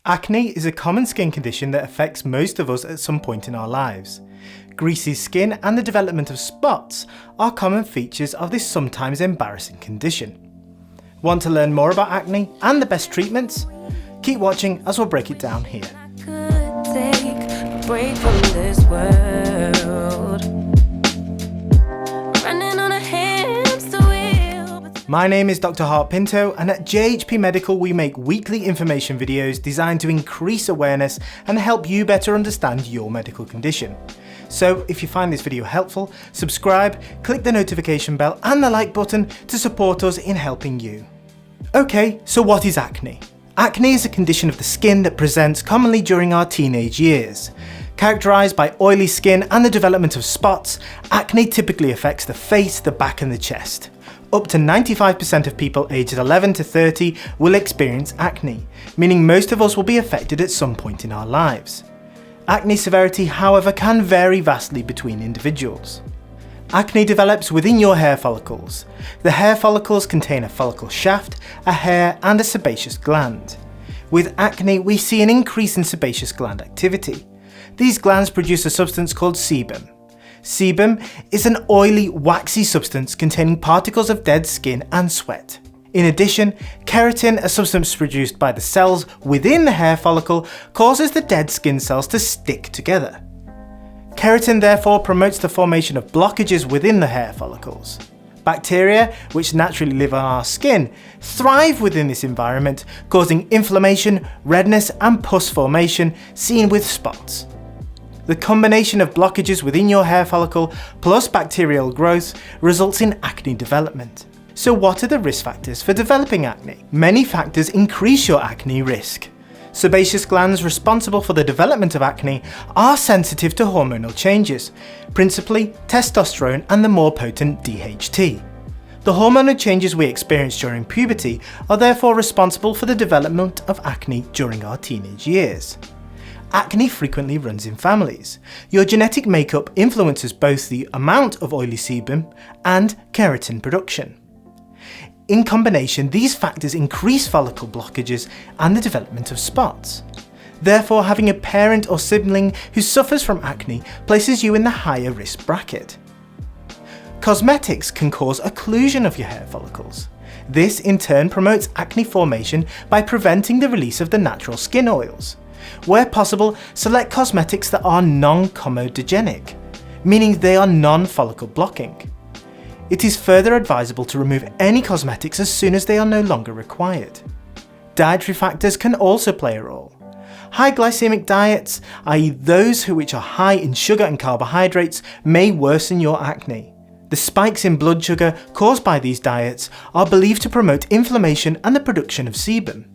Acne is a common skin condition that affects most of us at some point in our lives. Greasy skin and the development of spots are common features of this sometimes embarrassing condition. Want to learn more about acne and the best treatments? Keep watching as we'll break it down here. My name is Dr. Hart Pinto, and at JHP Medical we make weekly information videos designed to increase awareness and help you better understand your medical condition. So if you find this video helpful, subscribe, click the notification bell and the like button to support us in helping you. Okay, so what is acne? Acne is a condition of the skin that presents commonly during our teenage years. Characterised by oily skin and the development of spots, acne typically affects the face, the back and the chest. Up to 95% of people aged 11 to 30 will experience acne, meaning most of us will be affected at some point in our lives. Acne severity, however, can vary vastly between individuals. Acne develops within your hair follicles. The hair follicles contain a follicle shaft, a hair and a sebaceous gland. With acne, we see an increase in sebaceous gland activity. These glands produce a substance called sebum. Sebum is an oily, waxy substance containing particles of dead skin and sweat. In addition, keratin, a substance produced by the cells within the hair follicle, causes the dead skin cells to stick together. Keratin therefore promotes the formation of blockages within the hair follicles. Bacteria, which naturally live on our skin, thrive within this environment, causing inflammation, redness and pus formation seen with spots. The combination of blockages within your hair follicle plus bacterial growth results in acne development. So what are the risk factors for developing acne? Many factors increase your acne risk. Sebaceous glands responsible for the development of acne are sensitive to hormonal changes, principally testosterone and the more potent DHT. The hormonal changes we experience during puberty are therefore responsible for the development of acne during our teenage years. Acne frequently runs in families. Your genetic makeup influences both the amount of oily sebum and keratin production. In combination, these factors increase follicle blockages and the development of spots. Therefore, having a parent or sibling who suffers from acne places you in the higher risk bracket. Cosmetics can cause occlusion of your hair follicles. This in turn promotes acne formation by preventing the release of the natural skin oils. Where possible, select cosmetics that are non-comedogenic, meaning they are non-follicle blocking. It is further advisable to remove any cosmetics as soon as they are no longer required. Dietary factors can also play a role. High glycemic diets, i.e. those which are high in sugar and carbohydrates, may worsen your acne. The spikes in blood sugar caused by these diets are believed to promote inflammation and the production of sebum.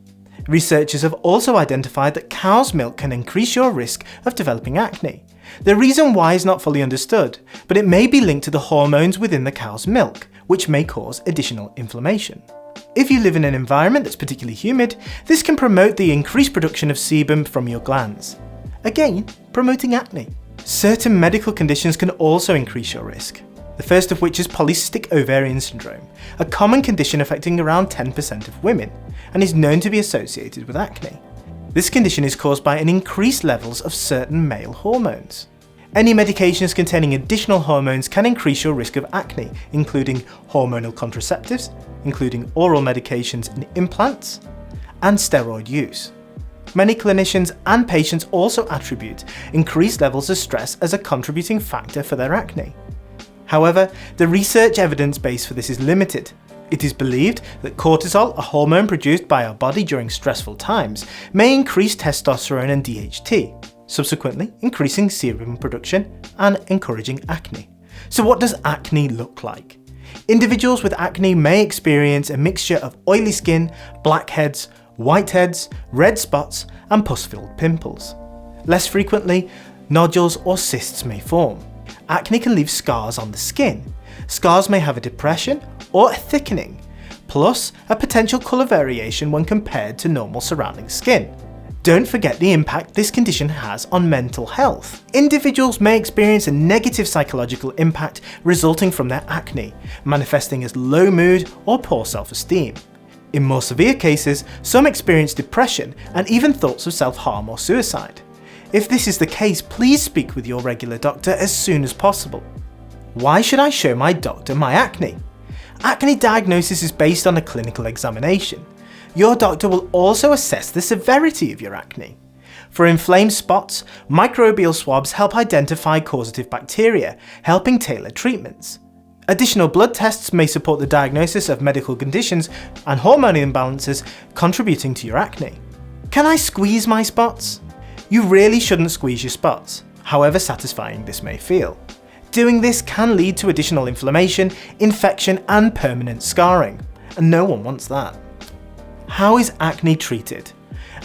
Researchers have also identified that cow's milk can increase your risk of developing acne. The reason why is not fully understood, but it may be linked to the hormones within the cow's milk, which may cause additional inflammation. If you live in an environment that's particularly humid, this can promote the increased production of sebum from your glands. Again, promoting acne. Certain medical conditions can also increase your risk. The first of which is polycystic ovarian syndrome, a common condition affecting around 10% of women, and is known to be associated with acne. This condition is caused by an increased levels of certain male hormones. Any medications containing additional hormones can increase your risk of acne, including hormonal contraceptives, including oral medications and implants, and steroid use. Many clinicians and patients also attribute increased levels of stress as a contributing factor for their acne. However, the research evidence base for this is limited. It is believed that cortisol, a hormone produced by our body during stressful times, may increase testosterone and DHT, subsequently increasing sebum production and encouraging acne. So what does acne look like? Individuals with acne may experience a mixture of oily skin, blackheads, whiteheads, red spots, and pus-filled pimples. Less frequently, nodules or cysts may form. Acne can leave scars on the skin. Scars may have a depression or a thickening, plus a potential colour variation when compared to normal surrounding skin. Don't forget the impact this condition has on mental health. Individuals may experience a negative psychological impact resulting from their acne, manifesting as low mood or poor self-esteem. In more severe cases, some experience depression and even thoughts of self-harm or suicide. If this is the case, please speak with your regular doctor as soon as possible. Why should I show my doctor my acne? Acne diagnosis is based on a clinical examination. Your doctor will also assess the severity of your acne. For inflamed spots, microbial swabs help identify causative bacteria, helping tailor treatments. Additional blood tests may support the diagnosis of medical conditions and hormone imbalances contributing to your acne. Can I squeeze my spots? You really shouldn't squeeze your spots, however satisfying this may feel. Doing this can lead to additional inflammation, infection, and permanent scarring, and no one wants that. How is acne treated?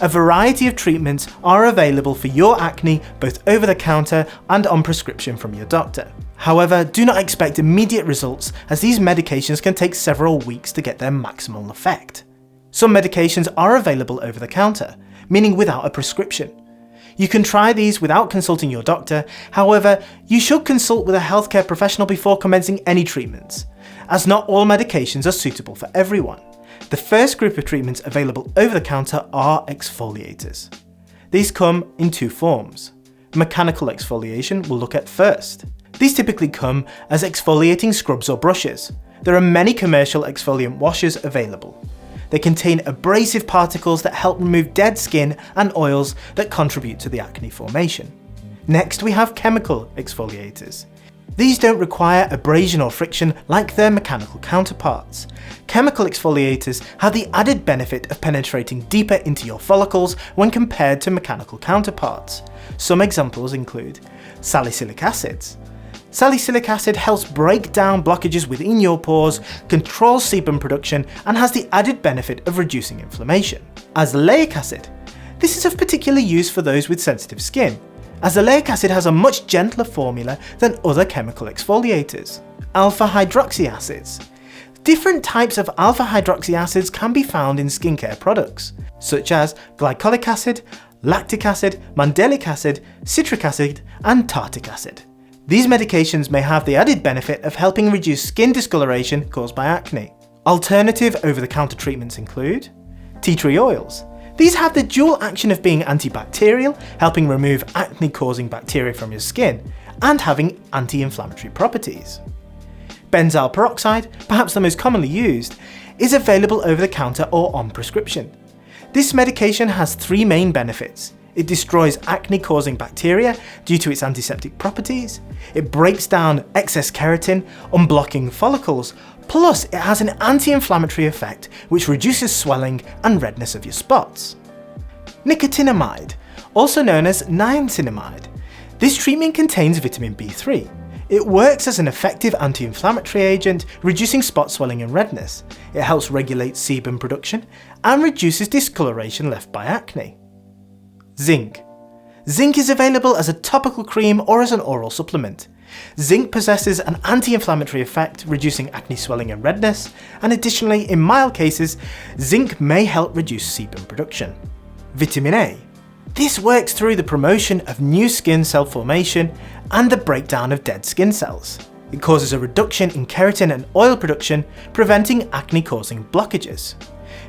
A variety of treatments are available for your acne, both over the counter and on prescription from your doctor. However, do not expect immediate results, as these medications can take several weeks to get their maximal effect. Some medications are available over the counter, meaning without a prescription. You can try these without consulting your doctor, however, you should consult with a healthcare professional before commencing any treatments, as not all medications are suitable for everyone. The first group of treatments available over the counter are exfoliators. These come in two forms. Mechanical exfoliation we'll look at first. These typically come as exfoliating scrubs or brushes. There are many commercial exfoliant washes available. They contain abrasive particles that help remove dead skin and oils that contribute to the acne formation. Next, we have chemical exfoliators. These don't require abrasion or friction like their mechanical counterparts. Chemical exfoliators have the added benefit of penetrating deeper into your follicles when compared to mechanical counterparts. Some examples include salicylic acids. Salicylic acid helps break down blockages within your pores, controls sebum production, and has the added benefit of reducing inflammation. Azelaic acid. This is of particular use for those with sensitive skin. Azelaic acid has a much gentler formula than other chemical exfoliators. Alpha hydroxy acids. Different types of alpha hydroxy acids can be found in skincare products, such as glycolic acid, lactic acid, mandelic acid, citric acid, and tartic acid. These medications may have the added benefit of helping reduce skin discoloration caused by acne. Alternative over-the-counter treatments include tea tree oils. These have the dual action of being antibacterial, helping remove acne-causing bacteria from your skin, and having anti-inflammatory properties. Benzyl peroxide, perhaps the most commonly used, is available over the counter or on prescription. This medication has three main benefits. It destroys acne-causing bacteria due to its antiseptic properties, it breaks down excess keratin, unblocking follicles, plus it has an anti-inflammatory effect which reduces swelling and redness of your spots. Nicotinamide, also known as niacinamide. This treatment contains vitamin B3. It works as an effective anti-inflammatory agent, reducing spot swelling and redness. It helps regulate sebum production and reduces discoloration left by acne. Zinc. Zinc is available as a topical cream or as an oral supplement. Zinc possesses an anti-inflammatory effect, reducing acne swelling and redness, and additionally, in mild cases, zinc may help reduce sebum production. Vitamin A. This works through the promotion of new skin cell formation and the breakdown of dead skin cells. It causes a reduction in keratin and oil production, preventing acne-causing blockages.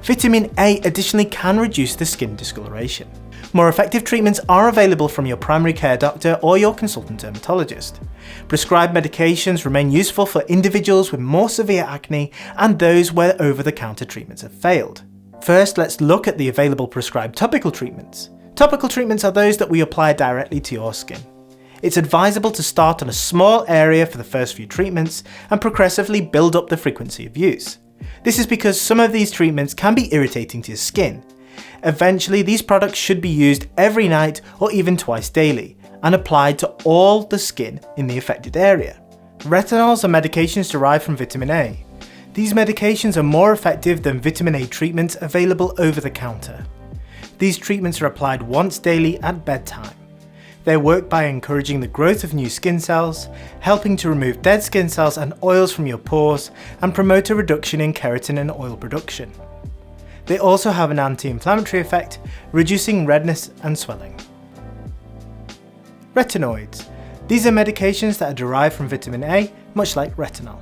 Vitamin A additionally can reduce the skin discoloration. More effective treatments are available from your primary care doctor or your consultant dermatologist. Prescribed medications remain useful for individuals with more severe acne and those where over-the-counter treatments have failed. First, let's look at the available prescribed topical treatments. Topical treatments are those that we apply directly to your skin. It's advisable to start on a small area for the first few treatments and progressively build up the frequency of use. This is because some of these treatments can be irritating to your skin. Eventually, these products should be used every night or even twice daily and applied to all the skin in the affected area. Retinols are medications derived from vitamin A. These medications are more effective than vitamin A treatments available over the counter. These treatments are applied once daily at bedtime. They work by encouraging the growth of new skin cells, helping to remove dead skin cells and oils from your pores, and promote a reduction in keratin and oil production. They also have an anti-inflammatory effect, reducing redness and swelling. Retinoids. These are medications that are derived from vitamin A, much like retinol.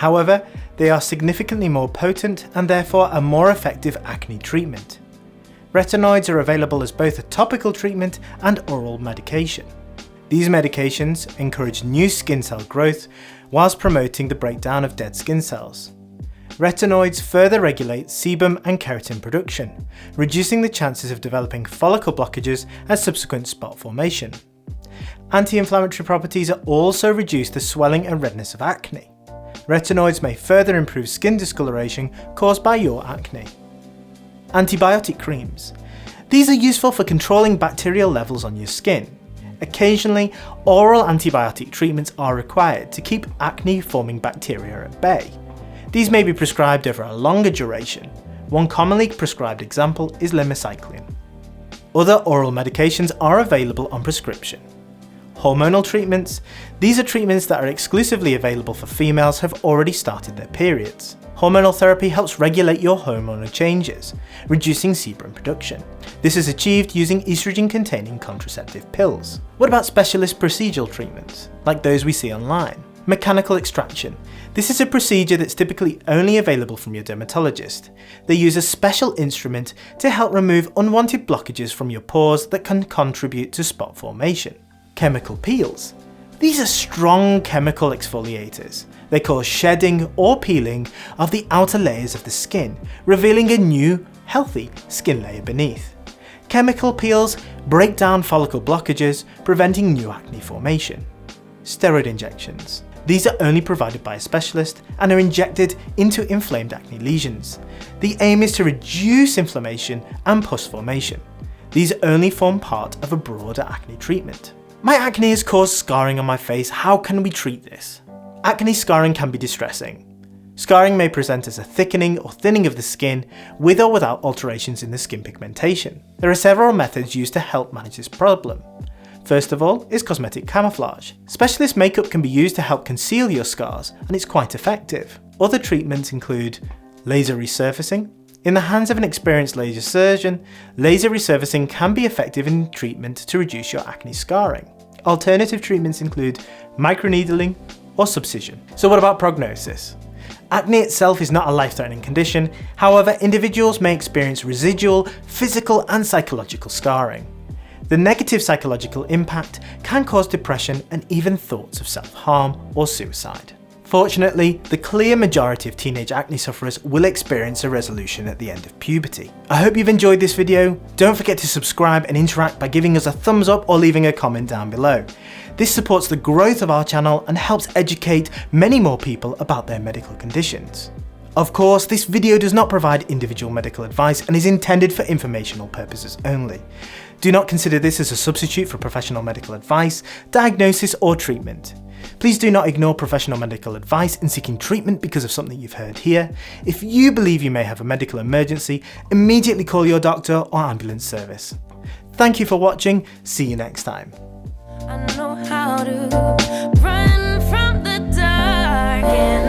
However, they are significantly more potent and therefore a more effective acne treatment. Retinoids are available as both a topical treatment and oral medication. These medications encourage new skin cell growth whilst promoting the breakdown of dead skin cells. Retinoids further regulate sebum and keratin production, reducing the chances of developing follicle blockages and subsequent spot formation. Anti-inflammatory properties also reduce the swelling and redness of acne. Retinoids may further improve skin discoloration caused by your acne. Antibiotic creams. These are useful for controlling bacterial levels on your skin. Occasionally, oral antibiotic treatments are required to keep acne-forming bacteria at bay. These may be prescribed over a longer duration. One commonly prescribed example is lemmacycline. Other oral medications are available on prescription. Hormonal treatments. These are treatments that are exclusively available for females who have already started their periods. Hormonal therapy helps regulate your hormonal changes, reducing sebum production. This is achieved using estrogen-containing contraceptive pills. What about specialist procedural treatments, like those we see online? Mechanical extraction. This is a procedure that's typically only available from your dermatologist. They use a special instrument to help remove unwanted blockages from your pores that can contribute to spot formation. Chemical peels. These are strong chemical exfoliators. They cause shedding or peeling of the outer layers of the skin, revealing a new, healthy skin layer beneath. Chemical peels break down follicle blockages, preventing new acne formation. Steroid injections. These are only provided by a specialist and are injected into inflamed acne lesions. The aim is to reduce inflammation and pus formation. These only form part of a broader acne treatment. My acne has caused scarring on my face. How can we treat this? Acne scarring can be distressing. Scarring may present as a thickening or thinning of the skin, with or without alterations in the skin pigmentation. There are several methods used to help manage this problem. First of all is cosmetic camouflage. Specialist makeup can be used to help conceal your scars, and it's quite effective. Other treatments include laser resurfacing. In the hands of an experienced laser surgeon, laser resurfacing can be effective in treatment to reduce your acne scarring. Alternative treatments include microneedling or subcision. So what about prognosis? Acne itself is not a life-threatening condition. However, individuals may experience residual physical and psychological scarring. The negative psychological impact can cause depression and even thoughts of self-harm or suicide. Fortunately, the clear majority of teenage acne sufferers will experience a resolution at the end of puberty. I hope you've enjoyed this video. Don't forget to subscribe and interact by giving us a thumbs up or leaving a comment down below. This supports the growth of our channel and helps educate many more people about their medical conditions. Of course, this video does not provide individual medical advice and is intended for informational purposes only. Do not consider this as a substitute for professional medical advice, diagnosis or treatment. Please do not ignore professional medical advice in seeking treatment because of something you've heard here. If you believe you may have a medical emergency, immediately call your doctor or ambulance service. Thank you for watching. See you next time. I know how to run from the dark.